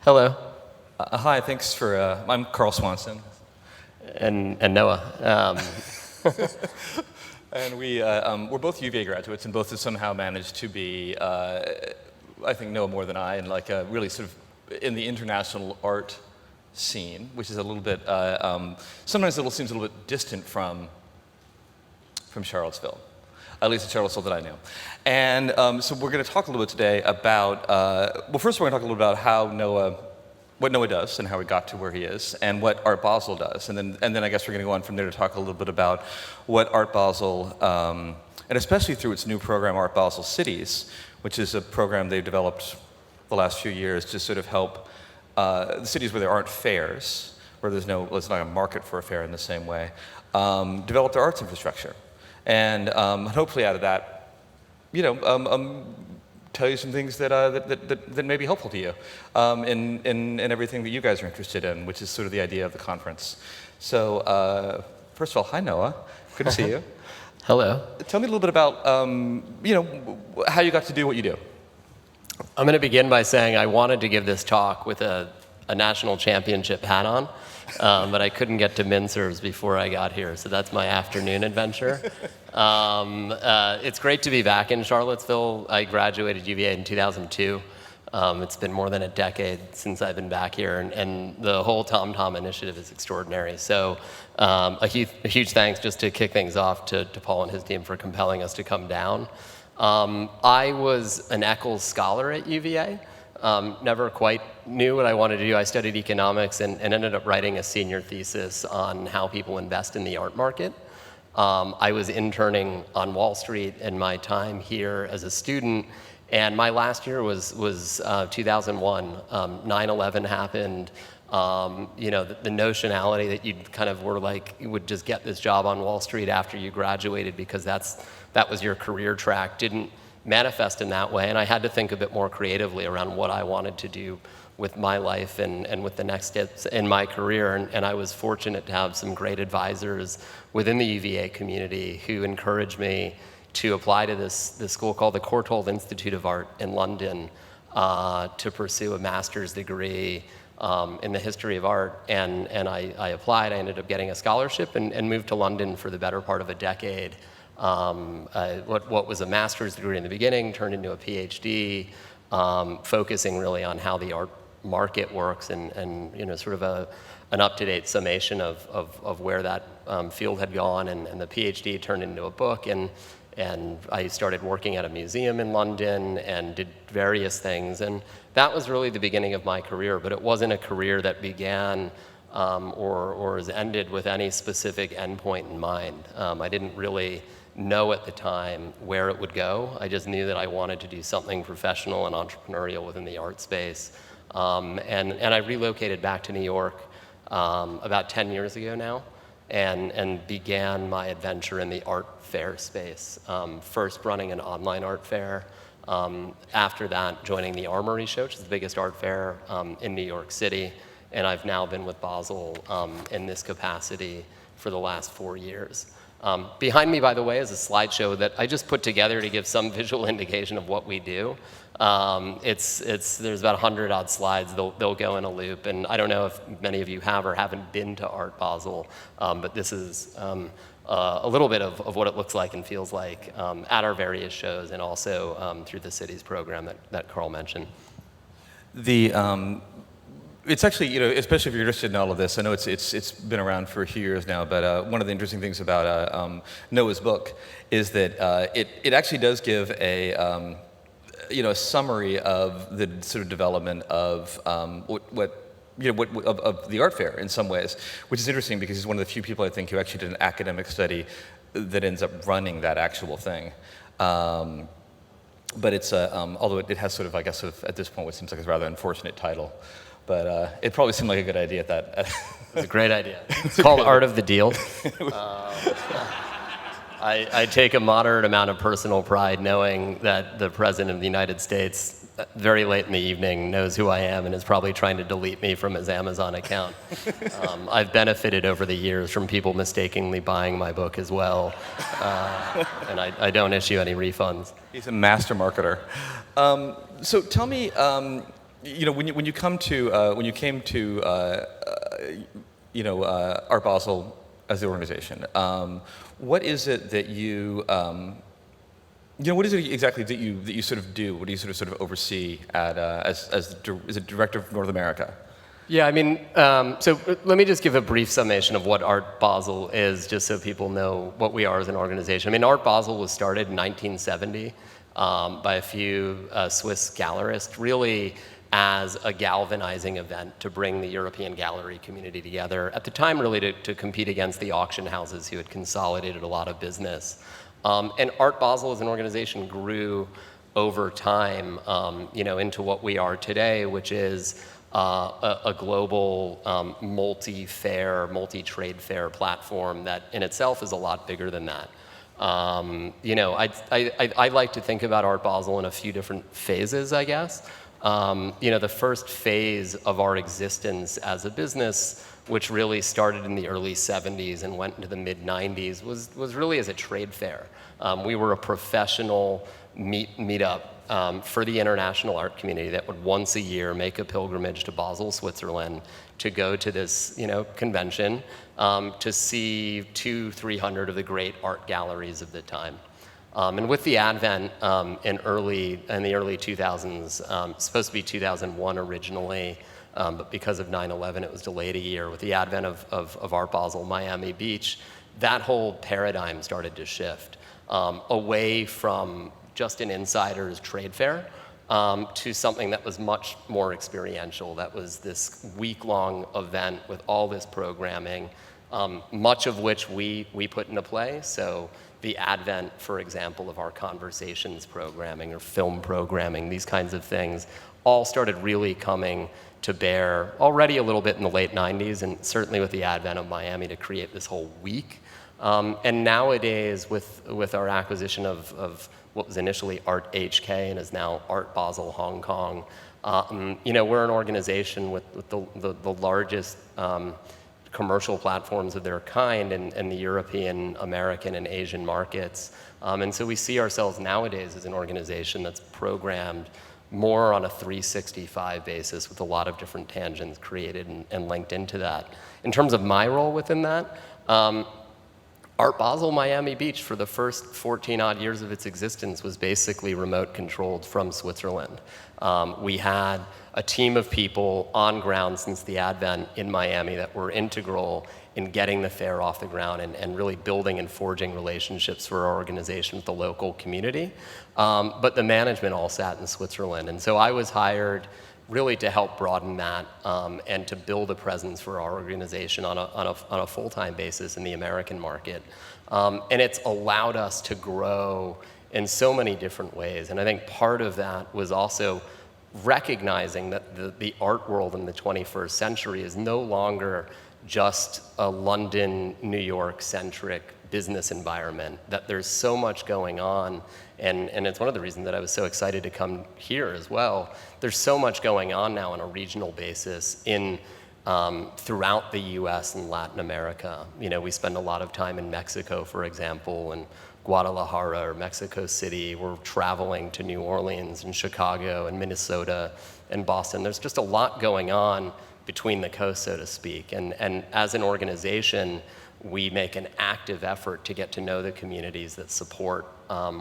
Hello. Hi, thanks for, I'm Carl Swanson. And Noah. And we're both UVA graduates, and both have somehow managed to be, I think, Noah more than I, and like really sort of in the international art scene, which is a little bit, sometimes it seems a little bit distant from Charlottesville, at least the Charlottesville that I know. And so we're going to talk a little bit today about, well, first we're going to talk a little about how what Noah does and how he got to where he is, and what Art Basel does. And then I guess we're going to go on from there to talk a little bit about what Art Basel, and especially through its new program, Art Basel Cities, which is a program they've developed the last few years to sort of help the cities where there aren't fairs, where there's not a market for a fair in the same way, develop their arts infrastructure. And hopefully out of that, tell you some things that may be helpful to you in everything that you guys are interested in, which is sort of the idea of the conference. So first of all, hi Noah, good to see you. Hello. Tell me a little bit about how you got to do what you do. I'm going to begin by saying I wanted to give this talk with a national championship hat on, but I couldn't get to Mincer's before I got here, so that's my afternoon adventure. It's great to be back in Charlottesville. I graduated UVA in 2002. It's been more than a decade since I've been back here, and the whole Tom Tom initiative is extraordinary. So a huge thanks just to kick things off to Paul and his team for compelling us to come down. I was an Eccles scholar at UVA. Never quite knew what I wanted to do. I studied economics and ended up writing a senior thesis on how people invest in the art market. I was interning on Wall Street in my time here as a student, and my last year was 2001. 9/11 happened. The notionality that you kind of were like, you would just get this job on Wall Street after you graduated because that was your career track didn't manifest in that way, and I had to think a bit more creatively around what I wanted to do with my life and with the next steps in my career, and I was fortunate to have some great advisors within the UVA community who encouraged me to apply to this school called the Courtauld Institute of Art in London to pursue a master's degree in the history of art, and I applied. I ended up getting a scholarship and moved to London for the better part of a decade. What was a master's degree in the beginning turned into a PhD, focusing really on how the art market works and sort of an up-to-date summation of where that field had gone, and the PhD turned into a book, and I started working at a museum in London and did various things, and that was really the beginning of my career, but it wasn't a career that began or is ended with any specific endpoint in mind. I didn't really know at the time where it would go. I just knew that I wanted to do something professional and entrepreneurial within the art space. And I relocated back to New York about 10 years ago now and began my adventure in the art fair space. First running an online art fair. After that, joining the Armory Show, which is the biggest art fair in New York City. And I've now been with Basel in this capacity for the last 4 years. Behind me, by the way, is a slideshow that I just put together to give some visual indication of what we do. There's about 100-odd slides. They'll go in a loop, and I don't know if many of you have or haven't been to Art Basel, but this is a little bit of what it looks like and feels like at our various shows, and also through the Cities program that Carl mentioned. It's actually, especially if you're interested in all of this, I know it's been around for a few years now, but one of the interesting things about Noah's book is that it actually does give a summary of the sort of development of of the art fair in some ways, which is interesting because he's one of the few people I think who actually did an academic study that ends up running that actual thing. But it's although it has sort of, I guess, at this point what seems like a rather unfortunate title. But it probably seemed like a good idea at that. It's a great idea. It's called Art of the Deal. I take a moderate amount of personal pride knowing that the President of the United States, very late in the evening, knows who I am and is probably trying to delete me from his Amazon account. I've benefited over the years from people mistakenly buying my book as well, and I don't issue any refunds. He's a master marketer. So tell me, when you come to when you came to Art Basel as the organization, what is it that what is it exactly that you sort of do? What do you sort of oversee at as a director of North America? Yeah, I mean, so let me just give a brief summation of what Art Basel is, just so people know what we are as an organization. I mean, Art Basel was started in 1970 by a few Swiss gallerists, really as a galvanizing event to bring the European gallery community together. At the time, really to compete against the auction houses who had consolidated a lot of business. And Art Basel as an organization grew over time, into what we are today, which is a global multi-fair, multi-trade fair platform that in itself is a lot bigger than that. I like to think about Art Basel in a few different phases, I guess. The first phase of our existence as a business, which really started in the early 70s and went into the mid 90s, was really as a trade fair. We were a professional meetup for the international art community that would once a year make a pilgrimage to Basel, Switzerland, to go to this convention to see 200-300 of the great art galleries of the time. And with the advent in the early 2000s, supposed to be 2001 originally, but because of 9/11 it was delayed a year. With the advent of Art Basel, Miami Beach, that whole paradigm started to shift away from just an insider's trade fair to something that was much more experiential. That was this week-long event with all this programming, much of which we put into play. So the advent, for example, of our conversations programming or film programming, these kinds of things, all started really coming to bear already a little bit in the late 90s, and certainly with the advent of Miami to create this whole week. And nowadays, with our acquisition of what was initially Art HK and is now Art Basel Hong Kong, we're an organization with the largest commercial platforms of their kind in the European, American, and Asian markets. And so we see ourselves nowadays as an organization that's programmed more on a 365 basis with a lot of different tangents created and linked into that. In terms of my role within that, Art Basel Miami Beach for the first 14 odd years of its existence was basically remote controlled from Switzerland. We had a team of people on ground since the advent in Miami that were integral in getting the fair off the ground and really building and forging relationships for our organization with the local community. But the management all sat in Switzerland. And so I was hired really to help broaden that and to build a presence for our organization on a full-time basis in the American market. And it's allowed us to grow in so many different ways. And I think part of that was also recognizing that the art world in the 21st century is no longer just a London, New York-centric business environment, that there's so much going on, and it's one of the reasons that I was so excited to come here as well. There's so much going on now on a regional basis throughout the US and Latin America. We spend a lot of time in Mexico, for example, and Guadalajara or Mexico City. We're traveling to New Orleans and Chicago and Minnesota and Boston. There's just a lot going on between the coasts, so to speak. And as an organization, we make an active effort to get to know the communities that support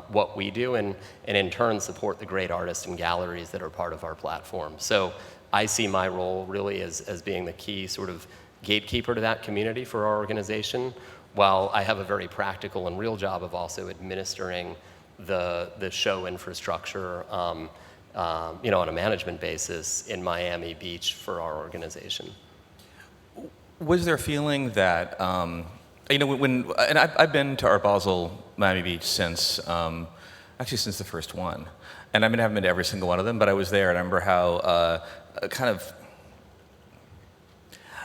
what we do and in turn support the great artists and galleries that are part of our platform. So I see my role really as being the key sort of gatekeeper to that community for our organization, while I have a very practical and real job of also administering the show infrastructure on a management basis in Miami Beach for our organization. Was there a feeling that, and I've been to Art Basel Miami Beach since the first one. And I haven't been to every single one of them, but I was there and I remember how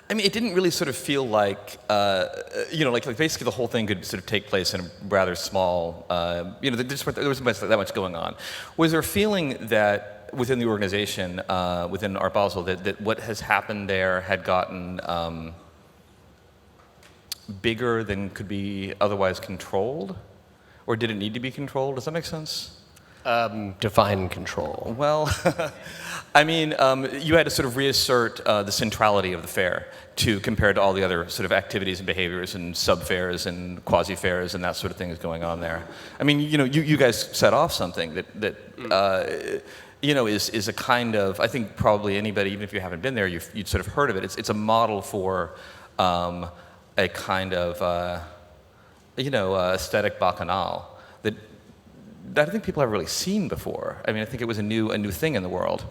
it didn't really sort of feel like, like basically the whole thing could sort of take place in a rather small, there wasn't that much going on. Was there a feeling that within the organization, within Art Basel, that what has happened there had gotten bigger than could be otherwise controlled? Or did it need to be controlled? Does that make sense? Define control. Well, I mean, you had to sort of reassert the centrality of the fair compared to all the other sort of activities and behaviors and sub-fairs and quasi-fairs and that sort of thing is going on there. I mean, you guys set off something that is a kind of, I think probably anybody, even if you haven't been there, you'd sort of heard of it. It's a model for a kind of, aesthetic bacchanal that I don't think people have really seen before. I mean, I think it was a new thing in the world.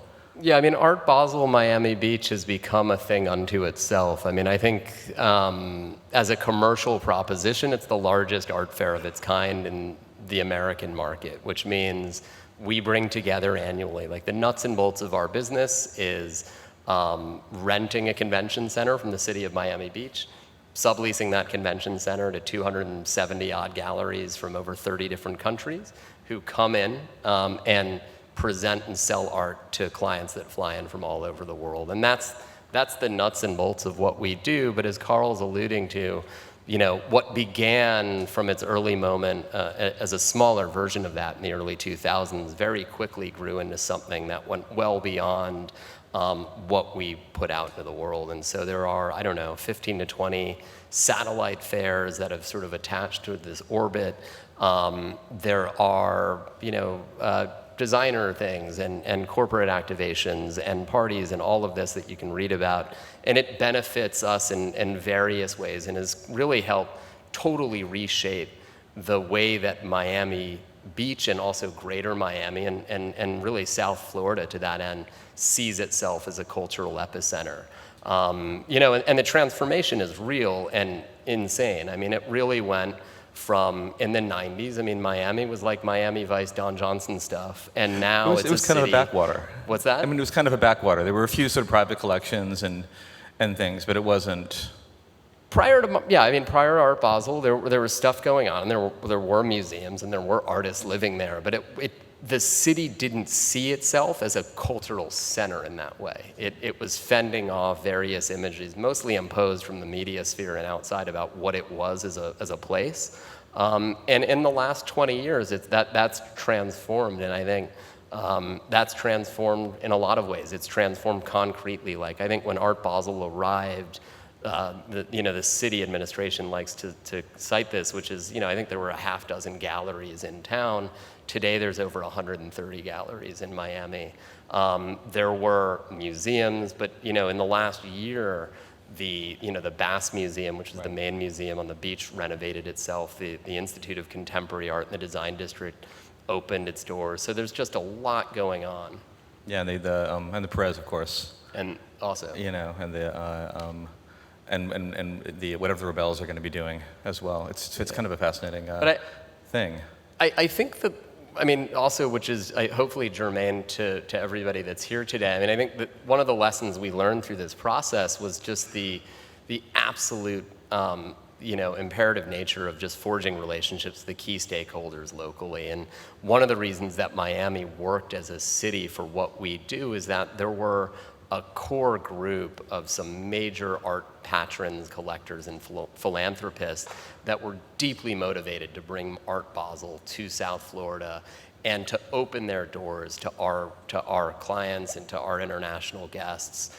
Yeah, I mean, Art Basel Miami Beach has become a thing unto itself. I mean, I think as a commercial proposition, it's the largest art fair of its kind in the American market, which means we bring together annually. Like the nuts and bolts of our business is renting a convention center from the city of Miami Beach, subleasing that convention center to 270 odd galleries from over 30 different countries who come in and present and sell art to clients that fly in from all over the world. And that's the nuts and bolts of what we do. But as Carl's alluding to, what began from its early moment as a smaller version of that in the early 2000s very quickly grew into something that went well beyond what we put out into the world. And so there are, 15 to 20 satellite fairs that have sort of attached to this orbit. There are, designer things and corporate activations and parties and all of this that you can read about. And it benefits us in various ways and has really helped totally reshape the way that Miami Beach and also greater Miami and really South Florida to that end sees itself as a cultural epicenter. And the transformation is real and insane. I mean, it really went from in the 90s. I mean, Miami was like Miami Vice, Don Johnson stuff, and now it was kind of a backwater. What's that? I mean, it was kind of a backwater. There were a few sort of private collections and things, but it wasn't. Prior to Art Basel, there was stuff going on. There were museums and there were artists living there, but the city didn't see itself as a cultural center in that way. It was fending off various images, mostly imposed from the media sphere and outside about what it was as a place. And in the last 20 years, that's transformed, and I think that's transformed in a lot of ways. It's transformed concretely. Like I think when Art Basel arrived, the city administration likes to cite this, which is, I think there were a half dozen galleries in town. Today, there's over 130 galleries in Miami. There were museums, but, in the last year, the Bass Museum, which is the main museum on the beach, renovated itself. The Institute of Contemporary Art in the Design District opened its doors. So there's just a lot going on. Yeah, and the Perez, of course. And also. And the and the whatever the Rebels are going to be doing as well. It's kind of a fascinating thing. I think that, also, which is hopefully germane to everybody that's here today. I think that one of the lessons we learned through this process was just the absolute, imperative nature of just forging relationships with the key stakeholders locally. And one of the reasons that Miami worked as a city for what we do is that there were a core group of some major art patrons, collectors, and philanthropists that were deeply motivated to bring Art Basel to South Florida and to open their doors to our clients and to our international guests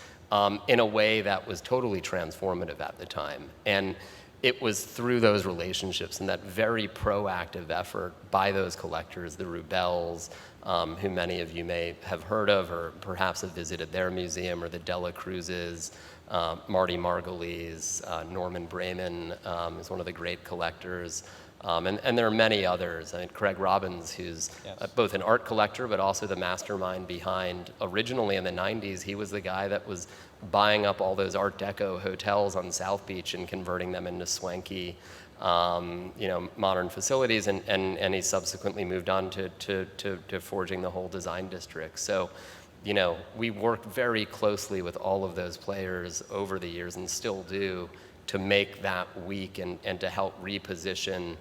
in a way that was totally transformative at the time. And it was through those relationships and that very proactive effort by those collectors, the Rubels, who many of you may have heard of or perhaps have visited their museum, or the Dela Cruzes, Marty Margulies, Norman Brayman is one of the great collectors, and there are many others. Craig Robbins, who's both an art collector but also the mastermind behind, originally in the 90s, he was the guy that was buying up all those Art Deco hotels on South Beach and converting them into swanky modern facilities, and he subsequently moved on to forging the whole design district. So, we worked very closely with all of those players over the years and still do to make that week and to help reposition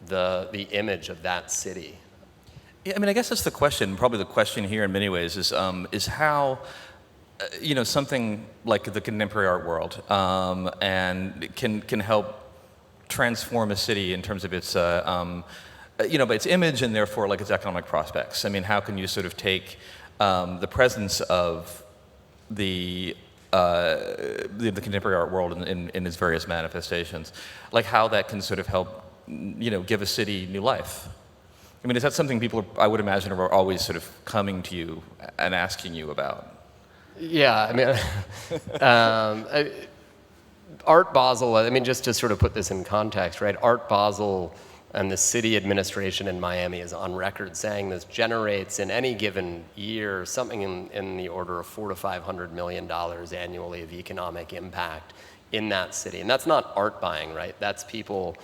the image of that city. Yeah, I guess that's the question. Probably the question here in many ways is how something like the contemporary art world and can help transform a city in terms of its but its image and therefore like its economic prospects. I mean, how can you sort of take the presence of the contemporary art world in its various manifestations, like how that can sort of help, give a city new life? I mean, is that something people, I would imagine, are always sort of coming to you and asking you about? Yeah, I mean, Art Basel, I mean, just to sort of put this in context, right? Art Basel and the city administration in Miami is on record saying this generates in any given year something in the order of $400 to $500 million annually of economic impact in that city. And that's not art buying, right? That's people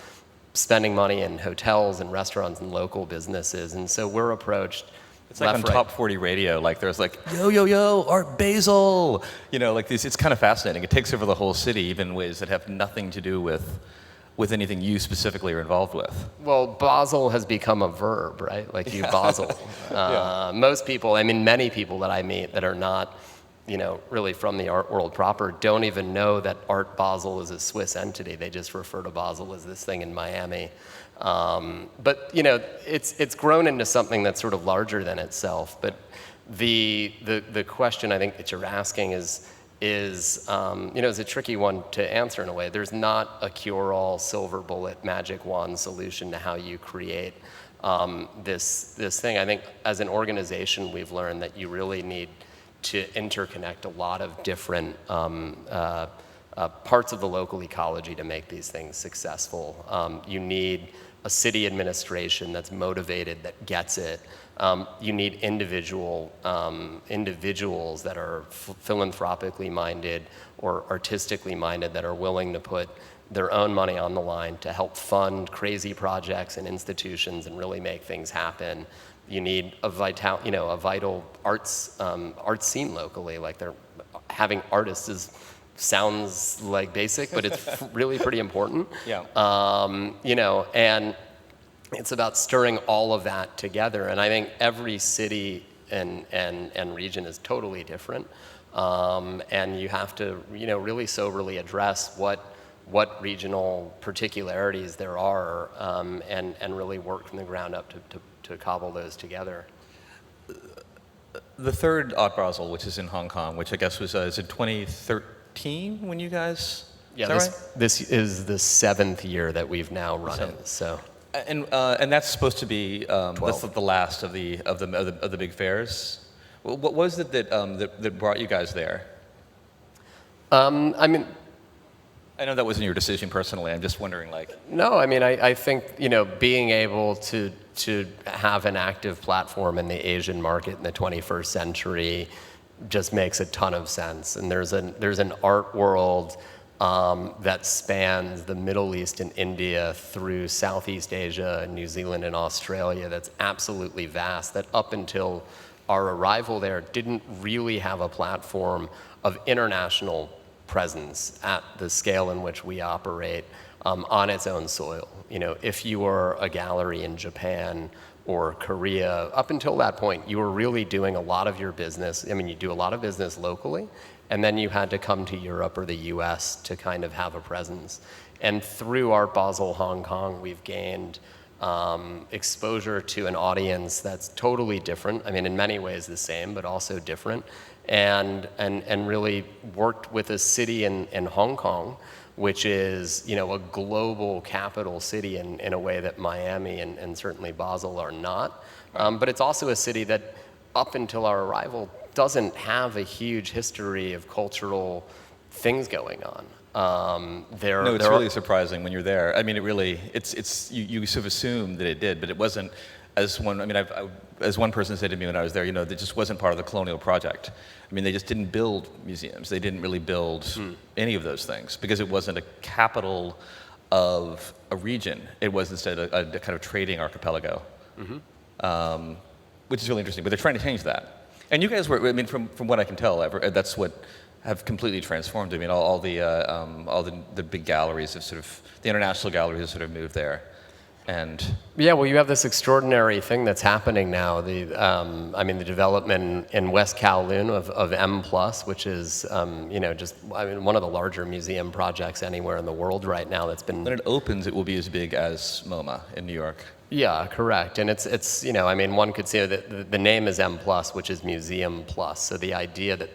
spending money in hotels and restaurants and local businesses. And so we're approached. It's like on Top 40 radio, like there's like, yo, Art Basel. Like these, it's kind of fascinating. It takes over the whole city, even in ways that have nothing to do with anything you specifically are involved with. Well, Basel has become a verb, right? Like you Basel. Most people, I mean, many people that I meet that are not, really from the art world proper don't even know that Art Basel is a Swiss entity. They just refer to Basel as this thing in Miami. But it's grown into something that's sort of larger than itself. But the question I think that you're asking is a tricky one to answer in a way. There's not a cure-all, silver bullet, magic wand solution to how you create this thing. I think as an organization, we've learned that you really need to interconnect a lot of different parts of the local ecology to make these things successful. You need a city administration that's motivated, that gets it. You need individuals that are philanthropically minded or artistically minded that are willing to put their own money on the line to help fund crazy projects and institutions and really make things happen. You need a vital arts scene locally. Like having artists sounds like basic, but it's really pretty important. Yeah. And it's about stirring all of that together. And I think every city and region is totally different. And you have to, really soberly address what regional particularities there are, and really work from the ground up to cobble those together. The third Art Basel, which is in Hong Kong, which I guess is in 2013 when you guys. Yeah, this is the 7th year that we've now run it. So. And that's supposed to be that's the last of the big fairs. What was it that brought you guys there? I know that wasn't your decision personally. I'm just wondering, No, I think being able to have an active platform in the Asian market in the 21st century just makes a ton of sense. And there's an art world that spans the Middle East and India through Southeast Asia and New Zealand and Australia that's absolutely vast, that up until our arrival there didn't really have a platform of international presence at the scale in which we operate on its own soil. If you were a gallery in Japan or Korea, up until that point, you were really doing a lot of your business. You do a lot of business locally, and then you had to come to Europe or the US to kind of have a presence. And through Art Basel Hong Kong, we've gained exposure to an audience that's totally different. In many ways the same, but also different. And really worked with a city in Hong Kong, which is a global capital city in a way that Miami and certainly Basel are not. But it's also a city that up until our arrival doesn't have a huge history of cultural things going on. It's really surprising when you're there. It really, you sort of assume that it did, but it wasn't. As one person said to me when I was there, that just wasn't part of the colonial project. They just didn't build museums. They didn't really build any of those things because it wasn't a capital of a region. It was instead a kind of trading archipelago, which is really interesting. But they're trying to change that. And you guys were, from what I can tell, that's what have completely transformed. All the big galleries have the international galleries have sort of moved there. And Yeah, well, you have this extraordinary thing that's happening now. The development in West Kowloon of M+, which is, one of the larger museum projects anywhere in the world right now that's been. when it opens, it will be as big as MoMA in New York. Yeah, correct. And it's one could say that the name is M+, which is Museum Plus. So the idea that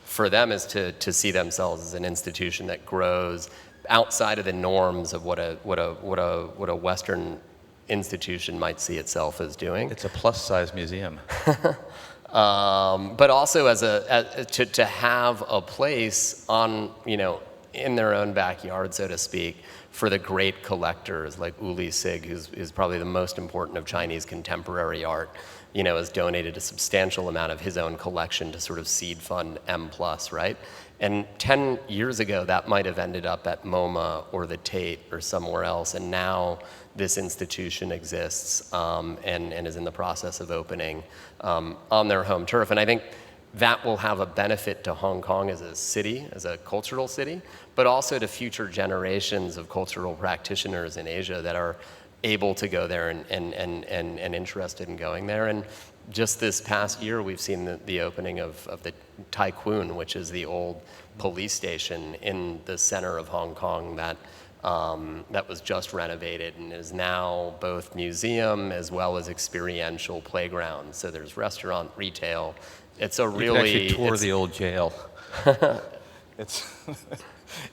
for them is to see themselves as an institution that grows outside of the norms of what a Western institution might see itself as doing. It's a plus-size museum. But also to have a place on, in their own backyard, so to speak, for the great collectors like Uli Sig, who's probably the most important of Chinese contemporary art, has donated a substantial amount of his own collection to sort of seed fund M+, right? And 10 years ago, that might have ended up at MoMA or the Tate or somewhere else, and now this institution exists and is in the process of opening on their home turf. And I think that will have a benefit to Hong Kong as a city, as a cultural city, but also to future generations of cultural practitioners in Asia that are able to go there and interested in going there. And just this past year, we've seen the opening of the Tai Kwun, which is the old police station in the center of Hong Kong that was just renovated and is now both museum as well as experiential playground. So there's restaurant, retail. It's a really... You can actually tour the old jail. It's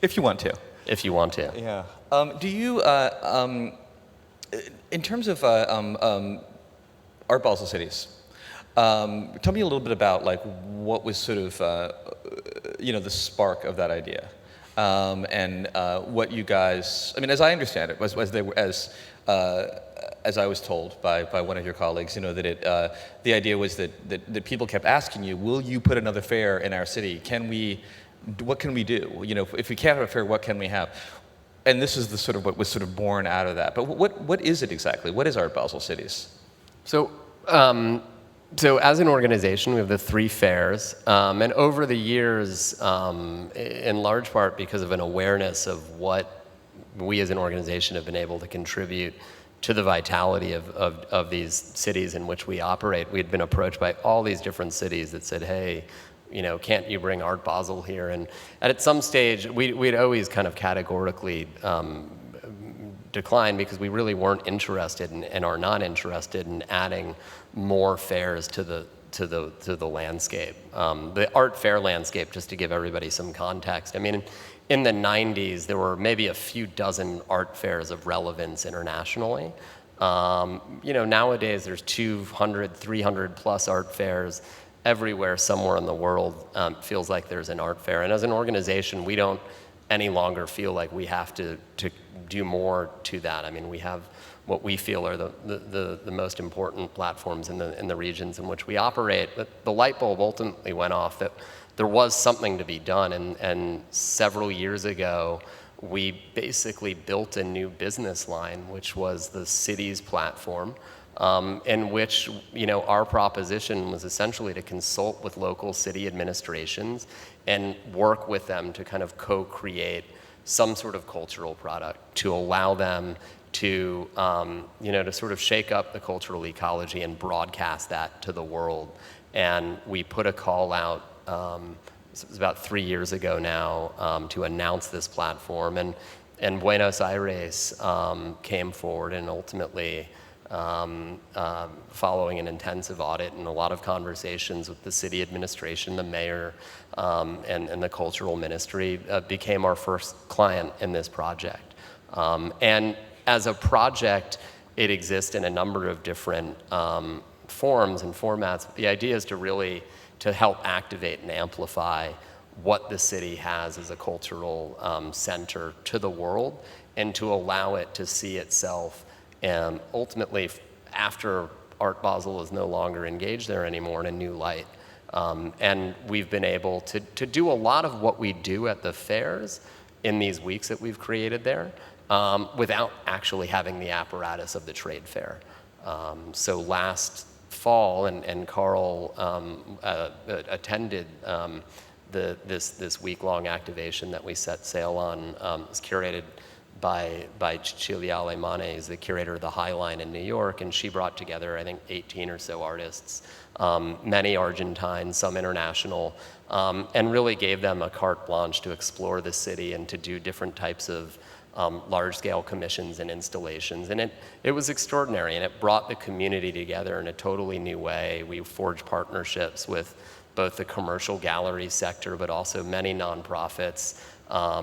if you want to. If you want to. Yeah. Do you, in terms of Art Basel Cities, tell me a little bit about what was sort of the spark of that idea, and what you guys. I mean, as I understand it, as I was told by one of your colleagues, that the idea was that people kept asking you, will you put another fair in our city? What can we do? If we can't have a fair, what can we have? And this is what was born out of that. But what is it exactly? What is Art Basel Cities? So as an organization, we have the 3 fairs, and over the years, in large part because of an awareness of what we as an organization have been able to contribute to the vitality of these cities in which we operate, we had been approached by all these different cities that said, hey, can't you bring Art Basel here? And at some stage, we'd always kind of categorically declined because we really weren't interested and are not interested in adding more fairs to the landscape. The art fair landscape, just to give everybody some context, I mean, in the 90s, there were maybe a few dozen art fairs of relevance internationally. Nowadays, there's 200, 300 plus art fairs everywhere, somewhere in the world. Feels like there's an art fair. And as an organization, we don't any longer feel like we have to do more to that. I mean, we have what we feel are the most important platforms in the regions in which we operate. But the light bulb ultimately went off that there was something to be done. And several years ago, we basically built a new business line, which was the cities platform, in which our proposition was essentially to consult with local city administrations and work with them to kind of co-create some sort of cultural product to allow them to to sort of shake up the cultural ecology and broadcast that to the world. And we put a call out, it was about 3 years ago now, to announce this platform, and Buenos Aires came forward, and ultimately, following an intensive audit and a lot of conversations with the city administration, the mayor, and the cultural ministry, became our first client in this project. And as a project, it exists in a number of different forms and formats. The idea is to help activate and amplify what the city has as a cultural center to the world, and to allow it to see itself, and ultimately, after Art Basel is no longer engaged there anymore, in a new light. And we've been able to do a lot of what we do at the fairs in these weeks that we've created there, without actually having the apparatus of the trade fair. So last fall, and Carl attended this week-long activation that we set sail on. It's curated by Cecilia Alemane, who's the curator of the High Line in New York, and she brought together, I think, 18 or so artists, many Argentine, some international, and really gave them a carte blanche to explore the city and to do different types of large-scale commissions and installations. And it was extraordinary, and it brought the community together in a totally new way. We forged partnerships with both the commercial gallery sector, but also many nonprofits,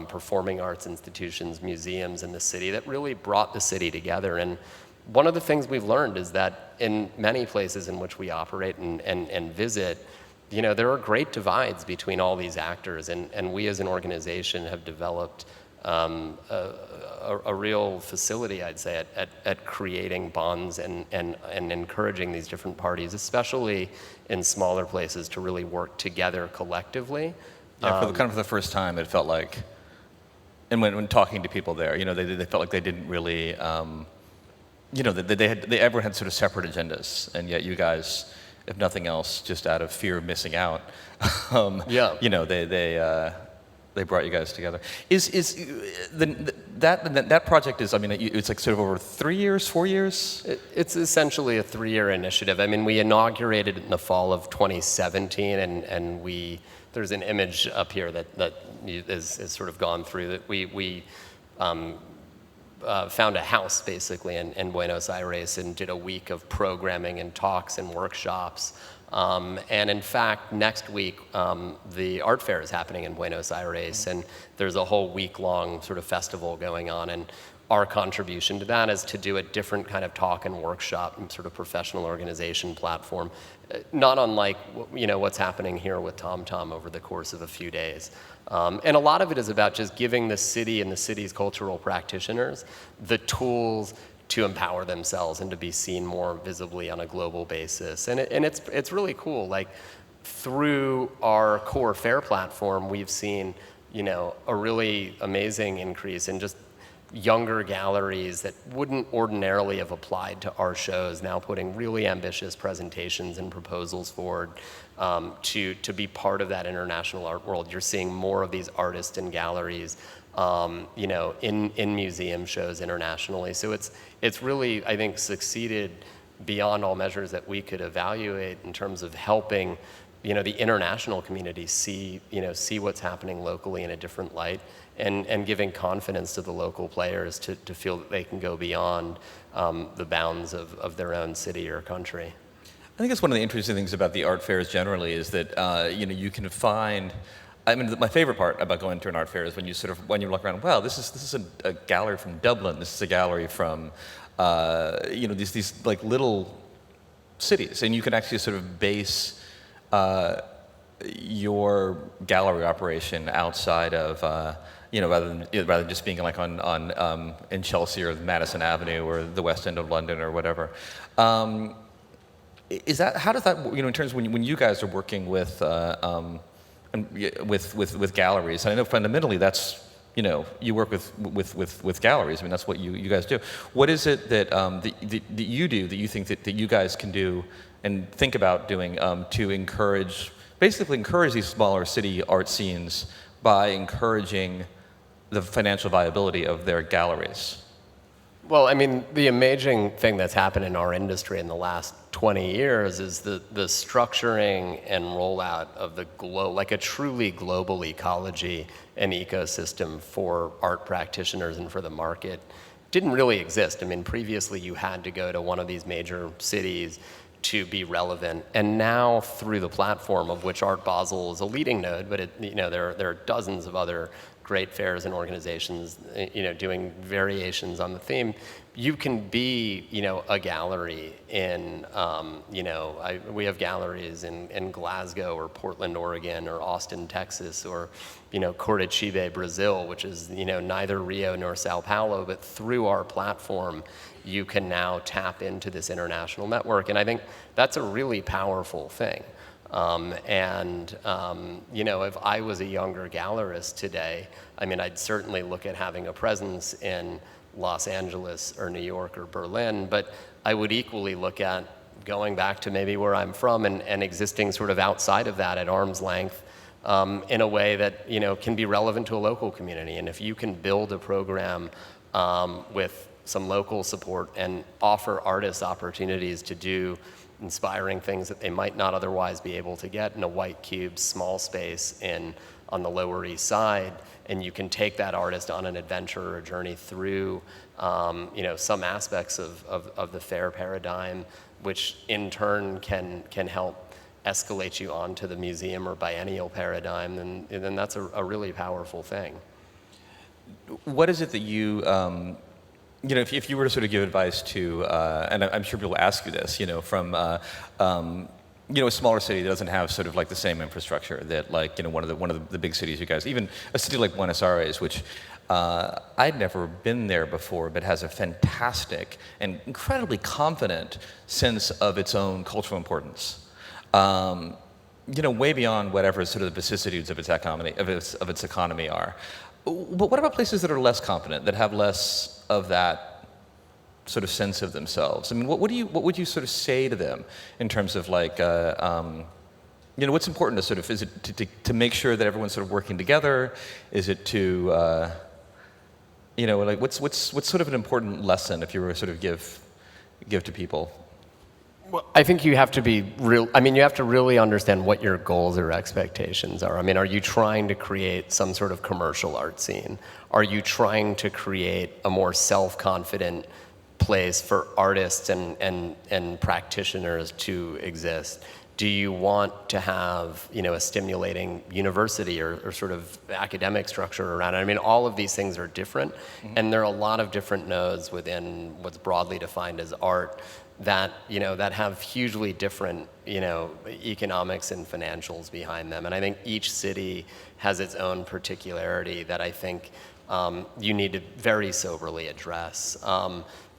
performing arts institutions, museums in the city that really brought the city together. And one of the things we've learned is that in many places in which we operate and visit, there are great divides between all these actors, and we as an organization have developed a real facility, I'd say, at creating bonds and encouraging these different parties, especially in smaller places, to really work together collectively. Yeah, for the first time, it felt like, and when talking to people there, they felt like they didn't really, everyone had sort of separate agendas, and yet you guys, if nothing else, just out of fear of missing out, they brought you guys together. That project is, it's like sort of over 3 years, 4 years? It's essentially a 3-year initiative. We inaugurated it in the fall of 2017, and there's an image up here that is sort of gone through that we found a house basically in Buenos Aires and did a week of programming and talks and workshops. And in fact, next week, the art fair is happening in Buenos Aires, and there's a whole week-long sort of festival going on. And our contribution to that is to do a different kind of talk and workshop and sort of professional organization platform, not unlike what's happening here with TomTom over the course of a few days. And a lot of it is about just giving the city and the city's cultural practitioners the tools to empower themselves and to be seen more visibly on a global basis. And it's really cool. Like, through our core fair platform, we've seen, a really amazing increase in just younger galleries that wouldn't ordinarily have applied to our shows, now putting really ambitious presentations and proposals forward to be part of that international art world. You're seeing more of these artists and galleries in museum shows internationally. So it's really, I think, succeeded beyond all measures that we could evaluate in terms of helping, the international community see what's happening locally in a different light, and giving confidence to the local players to feel that they can go beyond the bounds of their own city or country. I think that's one of the interesting things about the art fairs generally is that you can find. My favorite part about going to an art fair is when you look around. Wow, this is a gallery from Dublin. This is a gallery from these like little cities, and you can actually sort of base your gallery operation outside of rather than just being like on in Chelsea or Madison Avenue or the West End of London or whatever. How does that in terms of when you guys are working with galleries? And I know fundamentally that's you work with galleries. That's what you guys do. What is it that you do that you think that you guys can do and think about doing to encourage these smaller city art scenes by encouraging the financial viability of their galleries? Well, the amazing thing that's happened in our industry in the last 20 years is the structuring and rollout of like a truly global ecology and ecosystem for art practitioners and for the market didn't really exist. Previously you had to go to one of these major cities to be relevant, and now through the platform of which Art Basel is a leading node, but there are dozens of other great fairs and organizations doing variations on the theme. You can be a gallery in we have galleries in Glasgow or Portland, Oregon, or Austin, Texas, or Curitiba, Brazil, which is neither Rio nor Sao Paulo, but through our platform you can now tap into this international network, and I think that's a really powerful thing. If I was a younger gallerist today, I'd certainly look at having a presence in Los Angeles or New York or Berlin, but I would equally look at going back to maybe where I'm from and existing sort of outside of that at arm's length in a way that can be relevant to a local community. And if you can build a program with some local support and offer artists opportunities to do inspiring things that they might not otherwise be able to get in a white cube, small space on the Lower East Side. And you can take that artist on an adventure or a journey through some aspects of the fair paradigm, which in turn can help escalate you onto the museum or biennial paradigm, and then that's a really powerful thing. What is it that you, if you were to sort of give advice to, and I'm sure people will ask you this, from a smaller city that doesn't have sort of like the same infrastructure that one of the big cities you guys, even a city like Buenos Aires, which I'd never been there before, but has a fantastic and incredibly confident sense of its own cultural importance. Way beyond whatever sort of the vicissitudes of its economy are. But what about places that are less confident, that have less of that sort of sense of themselves? I mean, what would you sort of say to them in terms of like, what's important to sort of, is it to make sure that everyone's sort of working together? Is it to, what's sort of an important lesson if you were to sort of give to people? Well, I think you have to be real. I mean, you have to really understand what your goals or expectations are. I mean, are you trying to create some sort of commercial art scene? Are you trying to create a more self-confident place for artists and practitioners to exist? Do you want to have, a stimulating university or sort of academic structure around it? I mean, all of these things are different, and there are a lot of different nodes within what's broadly defined as art that have hugely different economics and financials behind them. And I think each city has its own particularity that I think you need to very soberly address.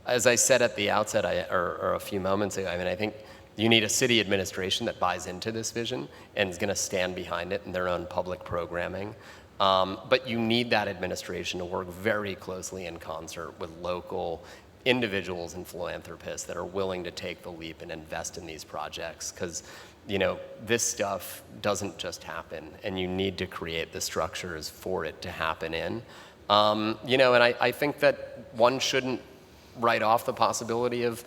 As I said at the outset, or a few moments ago, I mean, I think you need a city administration that buys into this vision and is going to stand behind it in their own public programming. But you need that administration to work very closely in concert with local individuals and philanthropists that are willing to take the leap and invest in these projects, because this stuff doesn't just happen, and you need to create the structures for it to happen in. And I think that one shouldn't write off the possibility of,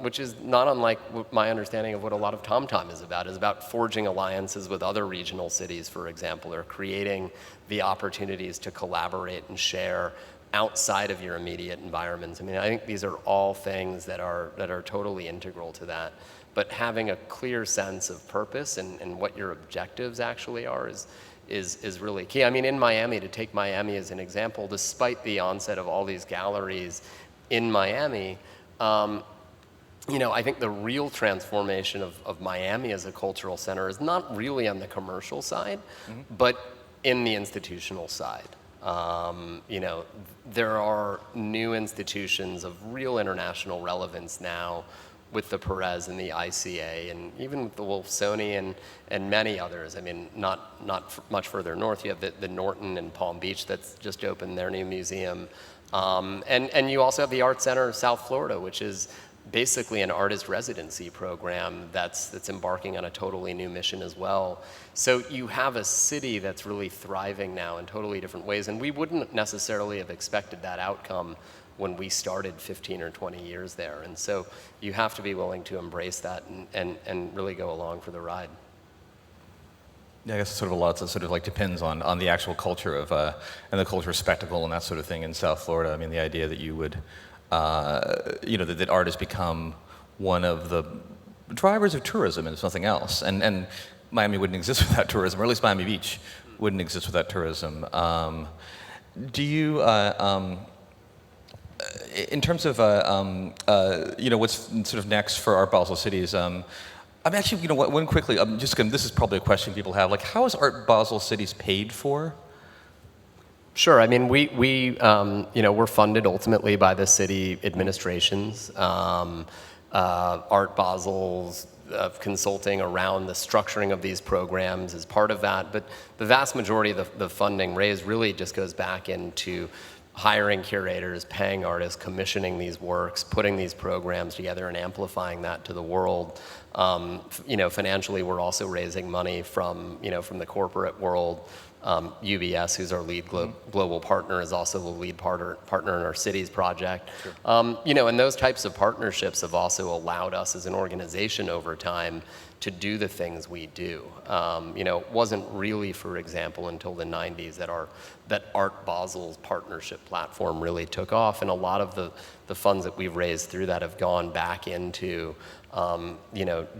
which is not unlike my understanding of what a lot of TomTom is about forging alliances with other regional cities, for example, or creating the opportunities to collaborate and share outside of your immediate environments. I mean, I think these are all things that are totally integral to that. But having a clear sense of purpose and what your objectives actually are is really key. I mean, in Miami, to take Miami as an example, despite the onset of all these galleries in Miami, I think the real transformation of Miami as a cultural center is not really on the commercial side, but in the institutional side. There are new institutions of real international relevance now with the Perez and the ICA, and even with the Wolfsonian and many others. I mean, not much further north, you have the Norton in Palm Beach that's just opened their new museum. And you also have the Art Center of South Florida, which is basically an artist residency program that's embarking on a totally new mission as well. So you have a city that's really thriving now in totally different ways, and we wouldn't necessarily have expected that outcome when we started 15 or 20 years there. And so you have to be willing to embrace that and really go along for the ride. Yeah, I guess sort of a lot that sort of like depends on the actual culture of and the culture of spectacle and that sort of thing in South Florida. I mean, the idea that you would that art has become one of the drivers of tourism and it's nothing else. And Miami wouldn't exist without tourism, or at least Miami Beach wouldn't exist without tourism. Do you, in terms of what's sort of next for Art Basel Cities? I'm actually, one quickly. This is probably a question people have. Like, how is Art Basel Cities paid for? Sure. I mean, we're funded ultimately by the city administrations. Art Basel's consulting around the structuring of these programs is part of that, but the vast majority of the funding raised really just goes back into hiring curators, paying artists, commissioning these works, putting these programs together and amplifying that to the world. Financially, we're also raising money from the corporate world UBS, who's our lead global partner, is also the lead partner in our cities project. Sure. And those types of partnerships have also allowed us as an organization over time to do the things we do. It wasn't really, for example, until the 90s that Art Basel's partnership platform really took off, and a lot of the funds that we've raised through that have gone back into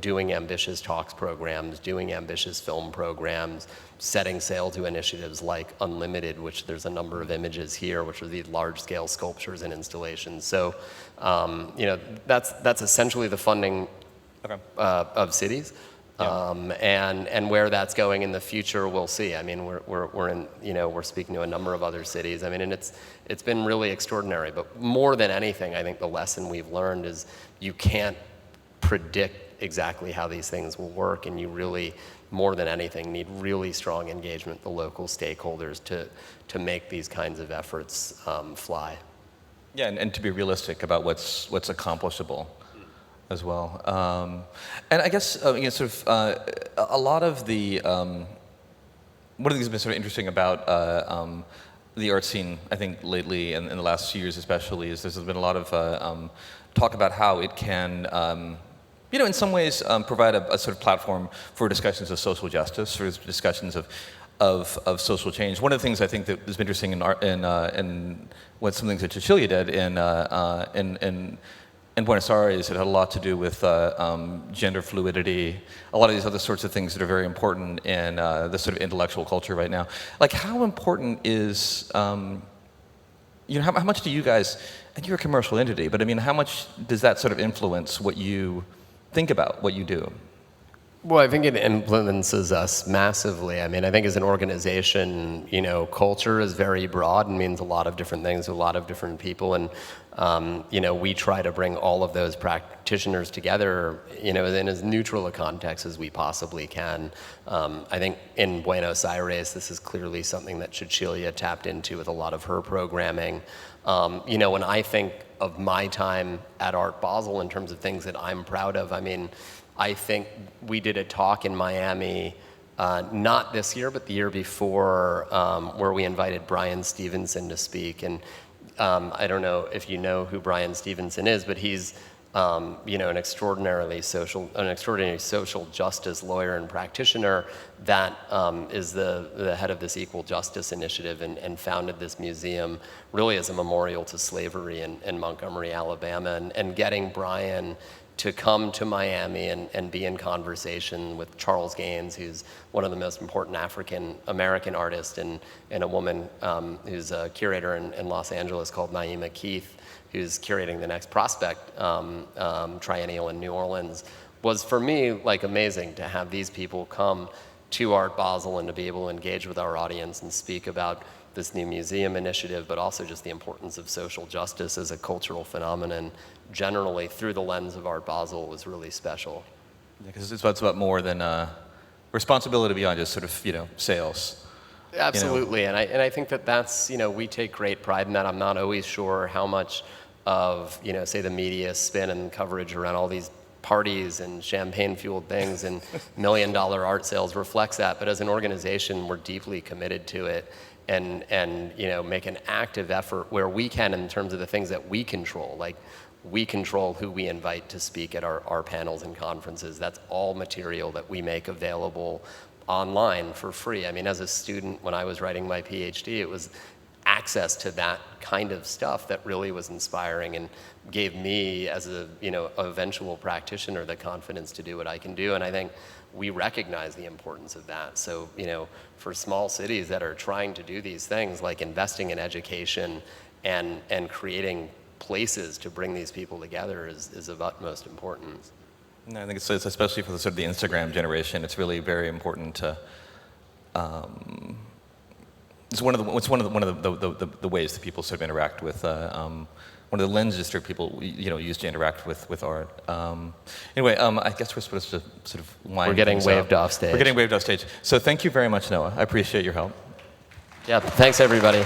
doing ambitious talks programs, doing ambitious film programs, setting sail to initiatives like Unlimited, which there's a number of images here, which are these large-scale sculptures and installations. So, that's essentially the funding of cities. Yeah. And where that's going in the future, we'll see. I mean, we're speaking to a number of other cities. I mean, and it's been really extraordinary. But more than anything, I think the lesson we've learned is you can't predict exactly how these things will work, and you really, more than anything, need really strong engagement with the local stakeholders to make these kinds of efforts fly. Yeah, and to be realistic about what's accomplishable as well. And I guess a lot of the one of the things that's been sort of interesting about the art scene, I think lately and in the last few years especially, is there's been a lot of talk about how it can in some ways provide a sort of platform for discussions of social justice, for discussions of social change. One of the things I think that has been interesting in art, in what some things that Cecilia did in Buenos Aires, it had a lot to do with gender fluidity, a lot of these other sorts of things that are very important in the sort of intellectual culture right now. Like, how important is, how much do you guys, and you're a commercial entity, but I mean, how much does that sort of influence what you think about, what you do? Well, I think it influences us massively. I mean, I think as an organization, culture is very broad and means a lot of different things to a lot of different people. And, we try to bring all of those practitioners together, in as neutral a context as we possibly can. I think in Buenos Aires, this is clearly something that Cecilia tapped into with a lot of her programming. When I think of my time at Art Basel in terms of things that I'm proud of, I mean, I think we did a talk in Miami, not this year, but the year before, where we invited Brian Stevenson to speak. And I don't know if you know who Brian Stevenson is, but he's an extraordinary social justice lawyer and practitioner that is the head of this Equal Justice Initiative and founded this museum really as a memorial to slavery in Montgomery, Alabama. And getting Brian to come to Miami and be in conversation with Charles Gaines, who's one of the most important African-American artists, and a woman who's a curator in Los Angeles called Naima Keith, who's curating the next Prospect Triennial in New Orleans, was for me like amazing to have these people come to Art Basel and to be able to engage with our audience and speak about this new museum initiative, but also just the importance of social justice as a cultural phenomenon generally through the lens of Art Basel was really special. Yeah, because it's about more than responsibility beyond just sort of, sales. Absolutely, and I think that's, we take great pride in that. I'm not always sure how much of, say the media spin and coverage around all these parties and champagne-fueled things and million-dollar art sales reflects that, but as an organization, we're deeply committed to it. And make an active effort where we can in terms of the things that we control. Like, we control who we invite to speak at our panels and conferences. That's all material that we make available online for free. I mean, as a student, when I was writing my PhD, it was access to that kind of stuff that really was inspiring and gave me, as a eventual practitioner, the confidence to do what I can do. And I think we recognize the importance of that. So, for small cities that are trying to do these things, like investing in education and creating places to bring these people together is of utmost importance. No, I think it's especially for the sort of the Instagram generation, it's really very important to. It's one of the ways that people sort of interact with. One of the lenses that people use to interact with art. Anyway, I guess we're supposed to sort of wind. We're getting waved off stage. We're getting waved off stage. So thank you very much, Noah. I appreciate your help. Yeah, thanks everybody.